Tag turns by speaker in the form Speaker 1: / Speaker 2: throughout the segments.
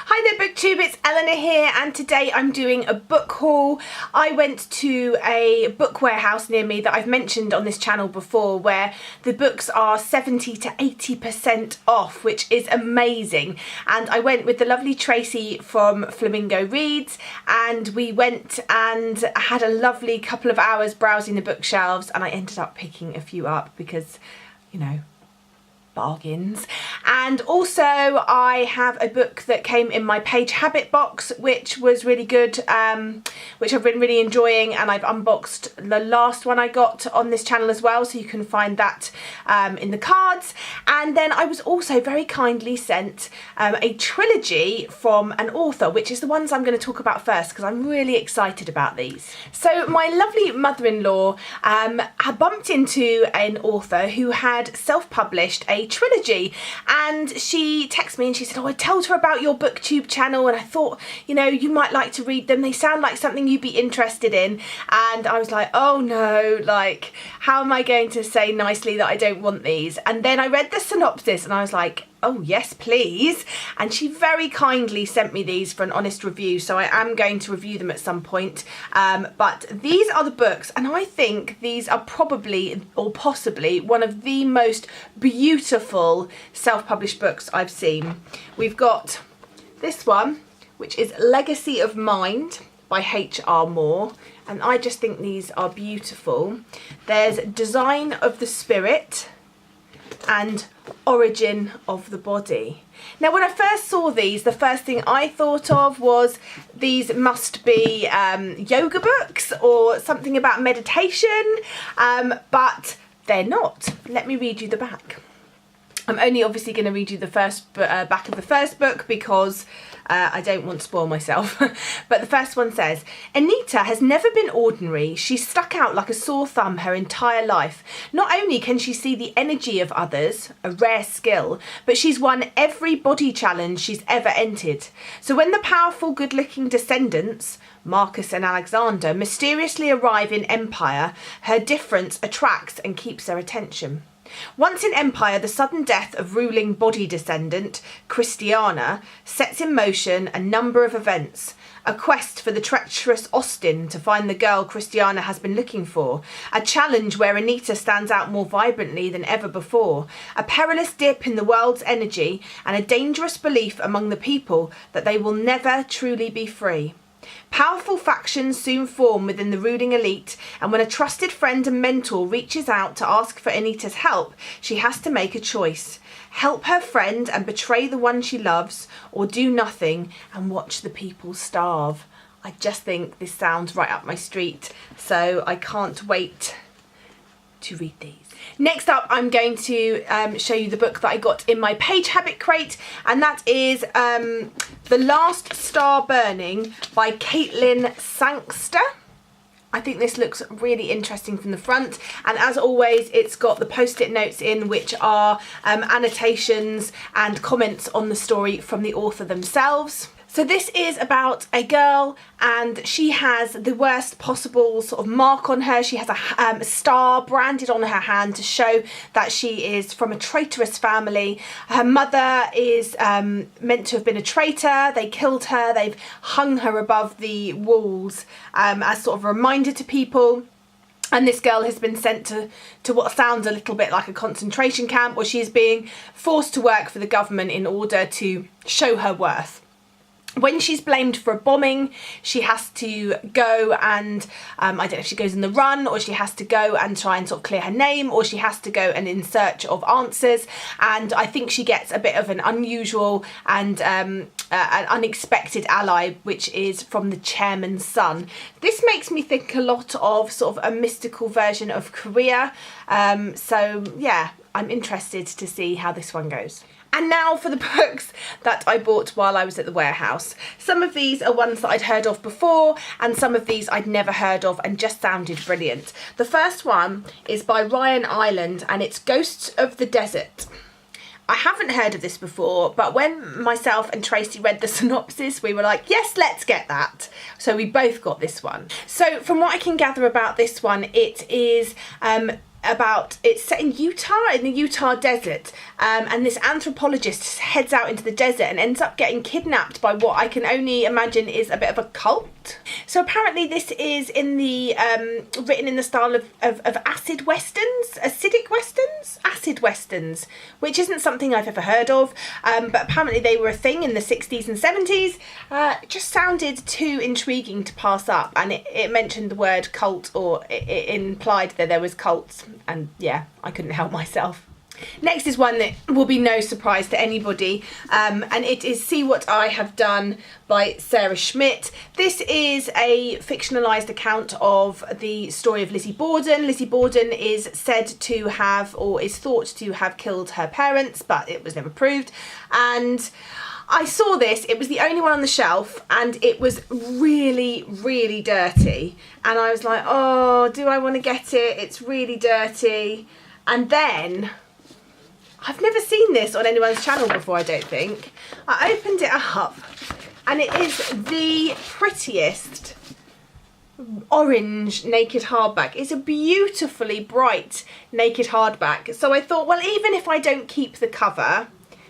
Speaker 1: Hi there BookTube, it's Eleanor here and today I'm doing a book haul. I went to a book warehouse near me that I've mentioned on this channel before where the books are 70 to 80% off, which is amazing. And I went with the lovely Tracy from Flamingo Reads and we went and had a lovely couple of hours browsing the bookshelves, and I ended up picking a few up because, you know, bargains. And also I have a book that came in my Page Habit box which was really good, which I've been really enjoying, and I've unboxed the last one I got on this channel as well, so you can find that in the cards. And then I was also very kindly sent a trilogy from an author, which is the ones I'm going to talk about first because I'm really excited about these. So my lovely mother-in-law had bumped into an author who had self-published a trilogy, and she texted me and she said, oh, I told her about your BookTube channel and I thought, you know, you might like to read them, they sound like something you'd be interested in. And I was like, oh no, like how am I going to say nicely that I don't want these? And then I read the synopsis and I was like, oh yes please, and she very kindly sent me these for an honest review, so I am going to review them at some point. But these are the books, and I think these are probably or possibly one of the most beautiful self-published books I've seen. We've got this one, which is Legacy of Mind by H.R. Moore, and I just think these are beautiful. There's Design of the Spirit and Origin of the Body. Now when I first saw these, the first thing I thought of was these must be yoga books or something about meditation, but they're not. Let me read you the back. I'm only obviously going to read you the first back of the first book because I don't want to spoil myself. But the first one says, Anita has never been ordinary. She's stuck out like a sore thumb her entire life. Not only can she see the energy of others, a rare skill, but she's won every body challenge she's ever entered. So when the powerful, good-looking descendants, Marcus and Alexander, mysteriously arrive in Empire, her difference attracts and keeps their attention. Once in Empire, the sudden death of ruling body descendant, Christiana, sets in motion a number of events. A quest for the treacherous Austin to find the girl Christiana has been looking for. A challenge where Anita stands out more vibrantly than ever before. A perilous dip in the world's energy and a dangerous belief among the people that they will never truly be free. Powerful factions soon form within the ruling elite, and when a trusted friend and mentor reaches out to ask for Anita's help, she has to make a choice. Help her friend and betray the one she loves, or do nothing and watch the people starve. I just think this sounds right up my street, so I can't wait to read these. Next up, I'm going to show you the book that I got in my Page Habit crate, and that is The Last Star Burning by Caitlin Sangster. I think this looks really interesting from the front, and as always it's got the post-it notes in, which are annotations and comments on the story from the author themselves. So this is about a girl, and she has the worst possible sort of mark on her. She has a star branded on her hand to show that she is from a traitorous family. Her mother is meant to have been a traitor. They killed her. They've hung her above the walls as sort of a reminder to people. And this girl has been sent to what sounds a little bit like a concentration camp, where she is being forced to work for the government in order to show her worth. When she's blamed for a bombing, she has to go and, I don't know if she goes on the run, or she has to go and try and sort of clear her name, or she has to go and in search of answers. And I think she gets a bit of an unusual and an unexpected ally, which is from the chairman's son. This makes me think a lot of sort of a mystical version of Korea. So yeah, I'm interested to see how this one goes. And now for the books that I bought while I was at the warehouse. Some of these are ones that I'd heard of before, and some of these I'd never heard of and just sounded brilliant. The first one is by Ryan Island, and it's Ghosts of the Desert. I haven't heard of this before, but when myself and Tracy read the synopsis, we were like, yes, let's get that. So we both got this one. So from what I can gather about this one, it is it's set in Utah, in the Utah desert, and this anthropologist heads out into the desert and ends up getting kidnapped by what I can only imagine is a bit of a cult. So apparently this is in the written in the style of acid westerns, acid westerns, which isn't something I've ever heard of, but apparently they were a thing in the 60s and 70s. It just sounded too intriguing to pass up, and it mentioned the word cult, or it implied that there was cults, and yeah, I couldn't help myself. Next is one that will be no surprise to anybody, and it is See What I Have Done by Sarah Schmidt. This is a fictionalised account of the story of Lizzie Borden. Lizzie Borden is said to have, or is thought to have, killed her parents, but it was never proved. And I saw this, it was the only one on the shelf, and it was really, really dirty. And I was like, oh, do I want to get it? It's really dirty. And then, I've never seen this on anyone's channel before, I don't think. I opened it up, and it is the prettiest orange naked hardback. It's a beautifully bright naked hardback. So I thought, well, even if I don't keep the cover,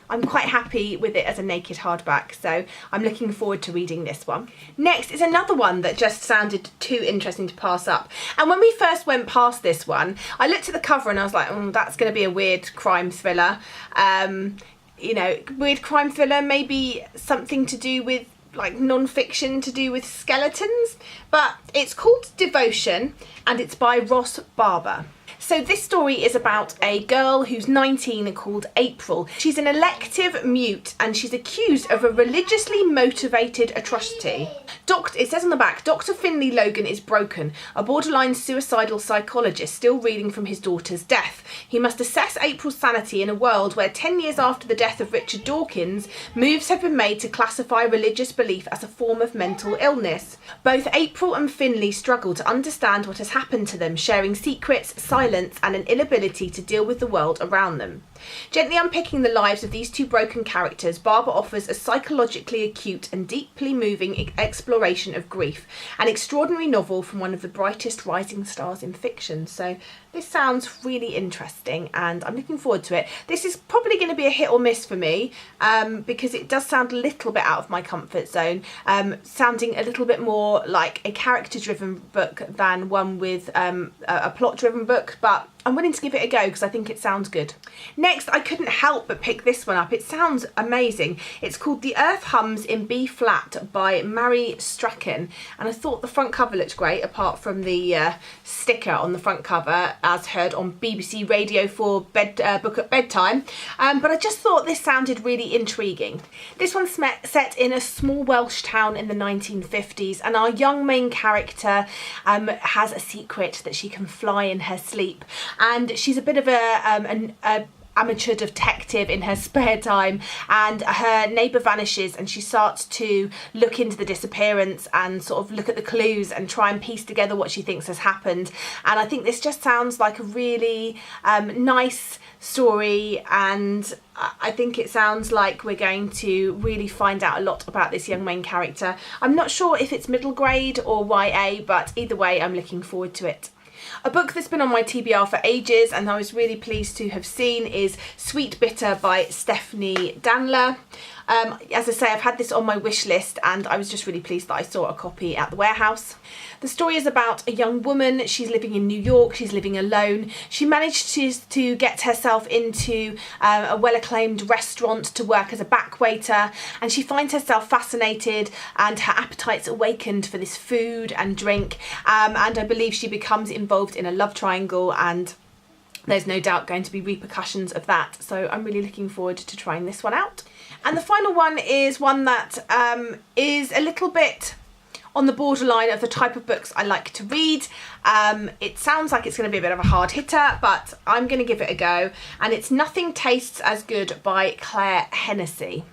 Speaker 1: I'm quite happy with it as a naked hardback, so I'm looking forward to reading this one. Next is another one that just sounded too interesting to pass up. And when we first went past this one, I looked at the cover and I was like, that's going to be a weird crime thriller. You know, weird crime thriller, maybe something to do with like non-fiction to do with skeletons. But it's called Devotion, and it's by Ross Barber. So this story is about a girl who's 19 called April. She's an elective mute and she's accused of a religiously motivated atrocity. It says on the back, Dr. Finley Logan is broken, a borderline suicidal psychologist still reeling from his daughter's death. He must assess April's sanity in a world where 10 years after the death of Richard Dawkins, moves have been made to classify religious belief as a form of mental illness. Both April and Finley struggle to understand what has happened to them, sharing secrets, silence, and an inability to deal with the world around them. Gently unpicking the lives of these two broken characters, Barber offers a psychologically acute and deeply moving exploration of grief, an extraordinary novel from one of the brightest rising stars in fiction. So this sounds really interesting and I'm looking forward to it. This is probably going to be a hit or miss for me, because it does sound a little bit out of my comfort zone, sounding a little bit more like a character-driven book than one with a plot-driven book, but I'm willing to give it a go because I think it sounds good. Next, I couldn't help but pick this one up. It sounds amazing. It's called The Earth Hums in B Flat by Mary Strachan, and I thought the front cover looked great, apart from the sticker on the front cover, as heard on BBC Radio 4 book at bedtime, but I just thought this sounded really intriguing. This one's set in a small Welsh town in the 1950s, and our young main character has a secret that she can fly in her sleep. And she's a bit of an amateur detective in her spare time, and her neighbour vanishes and she starts to look into the disappearance and sort of look at the clues and try and piece together what she thinks has happened. And I think this just sounds like a really nice story, and I think it sounds like we're going to really find out a lot about this young main character. I'm not sure if it's middle grade or YA, but either way I'm looking forward to it. A book that's been on my TBR for ages and I was really pleased to have seen is Sweet Bitter by Stephanie Danler. As I say, I've had this on my wish list and I was just really pleased that I saw a copy at the warehouse. The story is about a young woman. She's living in New York. She's living alone. She managed to get herself into a well-acclaimed restaurant to work as a back waiter, and she finds herself fascinated and her appetite's awakened for this food and drink, and I believe she becomes involved in a love triangle, and there's no doubt going to be repercussions of that. So I'm really looking forward to trying this one out. And the final one is one that is a little bit on the borderline of the type of books I like to read. It sounds like it's going to be a bit of a hard hitter, but I'm going to give it a go. And it's Nothing Tastes as Good by Claire Hennessy.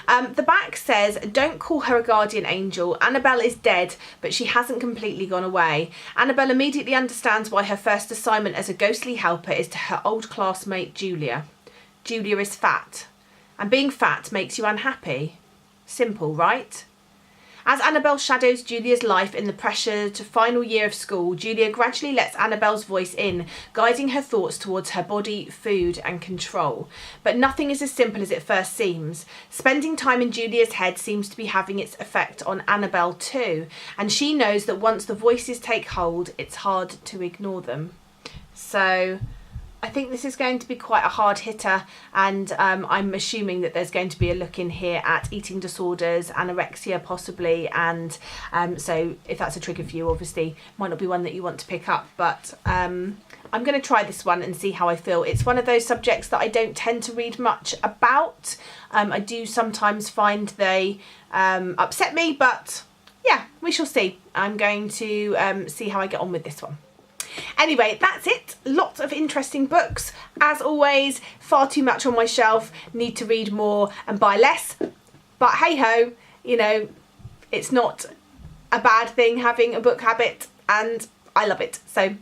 Speaker 1: The back says, don't call her a guardian angel. Annabelle is dead, but she hasn't completely gone away. Annabelle immediately understands why her first assignment as a ghostly helper is to her old classmate Julia. Julia is fat, and being fat makes you unhappy. Simple, right? As Annabelle shadows Julia's life in the pressure to final year of school, Julia gradually lets Annabelle's voice in, guiding her thoughts towards her body, food and control. But nothing is as simple as it first seems. Spending time in Julia's head seems to be having its effect on Annabelle too, and she knows that once the voices take hold, it's hard to ignore them. So I think this is going to be quite a hard hitter, and I'm assuming that there's going to be a look in here at eating disorders, anorexia possibly, and so if that's a trigger for you, obviously might not be one that you want to pick up, but I'm going to try this one and see how I feel. It's one of those subjects that I don't tend to read much about. I do sometimes find they upset me, but yeah, we shall see. I'm going to see how I get on with this one. Anyway, that's it. Lots of interesting books. As always, far too much on my shelf. Need to read more and buy less. But hey ho, you know, it's not a bad thing having a book habit, and I love it. So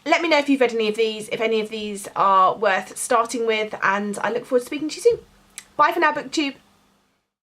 Speaker 1: let me know if you've read any of these, if any of these are worth starting with, and I look forward to speaking to you soon. Bye for now, BookTube.